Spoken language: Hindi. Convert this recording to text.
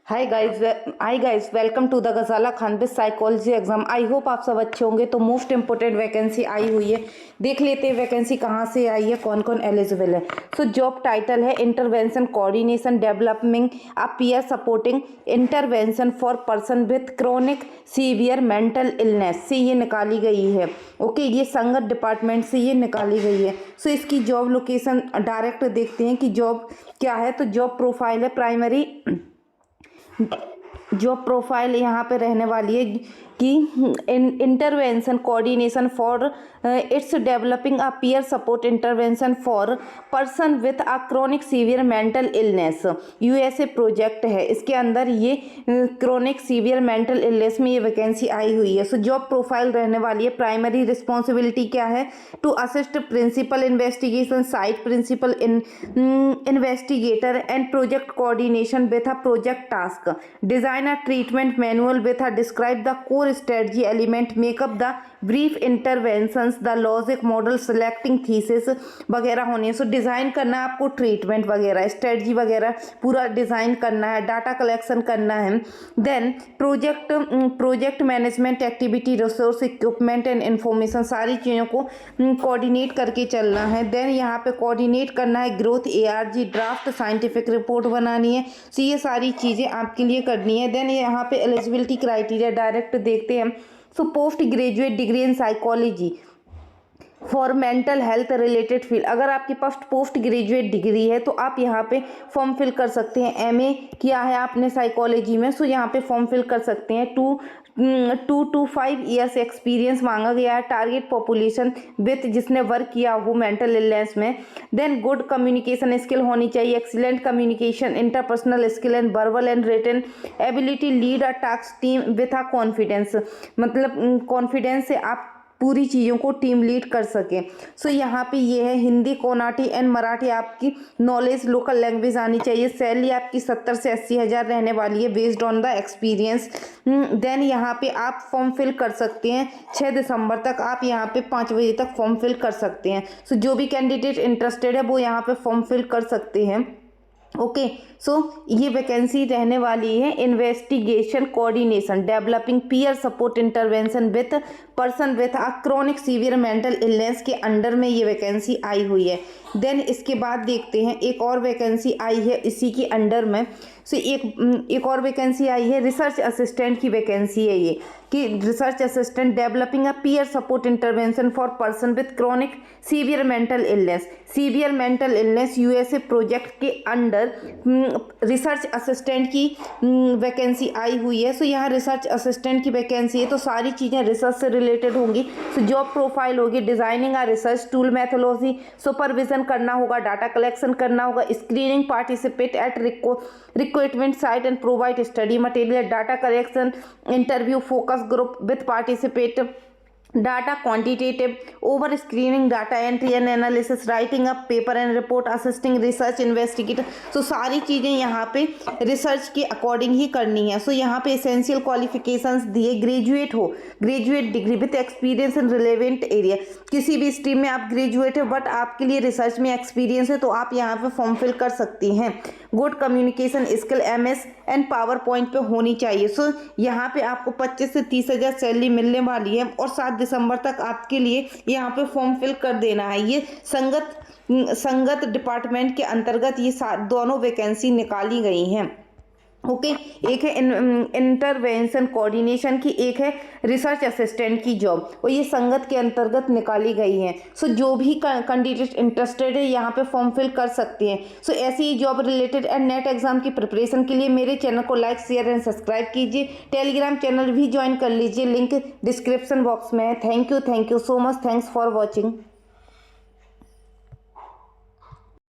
Hi guys welcome to the Gazala Khan बिस साइकोलॉजी एग्जाम। आई होप आप सब अच्छे होंगे। तो मोस्ट इंपोर्टेंट वैकेंसी आई हुई है, देख लेते हैं वैकेंसी कहाँ से आई है, कौन कौन एलिजिबल है। सो जॉब टाइटल है intervention coordination developing a peer supporting intervention for person with chronic severe mental illness से ये निकाली गई है। ओके, ये संगत डिपार्टमेंट से ये निकाली गई है। सो इसकी जॉब लोकेशन डायरेक्ट देखते हैं कि जॉब क्या है। तो जॉब प्रोफाइल है प्राइमरी जॉब प्रोफाइल यहाँ पे रहने वाली है कि intervention coordination for its developing a peer support intervention for person with a chronic severe mental illness USA project है। इसके अंदर ये क्रोनिक सीवियर मेंटल इलनेस में ये वैकेंसी आई हुई है। सो जॉब प्रोफाइल रहने वाली है। प्राइमरी रिस्पॉन्सिबिलिटी क्या है? To assist principal investigation site principal investigator and project coordination with a project task design a treatment manual with a describe the core strategy element make up the brief interventions the logic model selecting thesis वगैरह होनी है। सो डिज़ाइन करना है आपको, ट्रीटमेंट वगैरह स्ट्रेटजी वगैरह पूरा डिज़ाइन करना है, डाटा कलेक्शन करना है। Then project management activity resource equipment and information सारी चीज़ों को कोऑर्डिनेट करके चलना है। देन यहाँ पे कोऑर्डिनेट करना है growth ARG draft scientific report बनानी है। सो ये सारी चीज़ें आपके लिए करनी है। देन यहाँ पे एलिजिबिलिटी क्राइटेरिया डायरेक्ट देखते हैं। So post graduate degree in psychology for mental health related field, अगर आपके पास पोस्ट ग्रेजुएट डिग्री है तो आप यहाँ पे फॉर्म फिल कर सकते हैं। MA किया है आपने साइकोलॉजी में, सो यहाँ पे फॉर्म फिल कर सकते हैं। 2 to 5 ईयर्स एक्सपीरियंस मांगा गया है। टारगेट पॉपुलेशन विथ जिसने वर्क किया हो मेंटल इलनेस में। देन गुड कम्युनिकेशन स्किल होनी चाहिए, excellent communication interpersonal skill and verbal and written ability lead a task team with a confidence, मतलब कॉन्फिडेंस से आप पूरी चीज़ों को टीम लीड कर सके। सो यहाँ पे ये है हिंदी कोनाटी एंड मराठी आपकी नॉलेज लोकल लैंग्वेज आनी चाहिए। सैलरी आपकी 70 से 80 हज़ार रहने वाली है based on the experience. Then यहाँ पे आप फॉर्म फिल कर सकते हैं 6 दिसंबर तक। आप यहाँ पे 5 बजे तक फॉर्म फिल कर सकते हैं। सो जो भी कैंडिडेट इंटरेस्टेड है वो यहाँ पे फॉर्म फिल कर सकते हैं। ओके, सो ये वैकेंसी रहने वाली है investigation coordination developing peer support intervention with person with a chronic severe mental illness के अंडर में ये वैकेंसी आई हुई है। देन इसके बाद देखते हैं एक और वैकेंसी आई है इसी के अंडर में। सो एक और वैकेंसी आई है रिसर्च असिस्टेंट की वैकेंसी है ये, कि research assistant developing a peer support intervention for person with chronic severe mental illness. Severe mental illness USA project के अंडर रिसर्च असिस्टेंट की वैकेंसी आई हुई है। सो यहाँ रिसर्च असिस्टेंट की वैकेंसी है तो सारी चीज़ें रिसर्च से रिलेटेड होंगी। सो जॉब प्रोफाइल होगी designing a research tool methodology, supervision करना होगा, डाटा कलेक्शन करना होगा, screening participate at recruitment site and provide study material, data collection interview focus group with participate data quantitative over screening data entry and analysis writing up paper and report assisting research investigator. So सारी चीज़ें यहाँ पे रिसर्च के अकॉर्डिंग ही करनी है। सो यहाँ पे एसेंशियल क्वालिफिकेशंस दिए, ग्रेजुएट हो, graduate degree with experience in relevant area, किसी भी स्ट्रीम में आप ग्रेजुएट हो बट आपके लिए रिसर्च में एक्सपीरियंस है तो आप यहाँ पे फॉर्म फिल कर सकती हैं। Good communication skill MS and power point पे होनी चाहिए। सो यहाँ पे आपको 25 से 30 हज़ार सैलरी मिलने वाली है और 7 दिसंबर तक आपके लिए यहाँ पे फॉर्म फिल कर देना है। ये संगत डिपार्टमेंट के अंतर्गत ये दोनों वैकेंसी निकाली गई हैं। ओके, एक है इंटरवेंशन कोऑर्डिनेशन की, एक है रिसर्च असिस्टेंट की जॉब और ये संगत के अंतर्गत निकाली गई हैं। सो जो भी कैंडिडेट इंटरेस्टेड है यहाँ पे फॉर्म फिल कर सकते हैं। सो ऐसी ही job related and NET exam की प्रिपरेशन के लिए मेरे चैनल को लाइक शेयर एंड सब्सक्राइब कीजिए। टेलीग्राम चैनल भी ज्वाइन कर लीजिए, लिंक डिस्क्रिप्शन बॉक्स में है। Thank you so much, thanks for watching.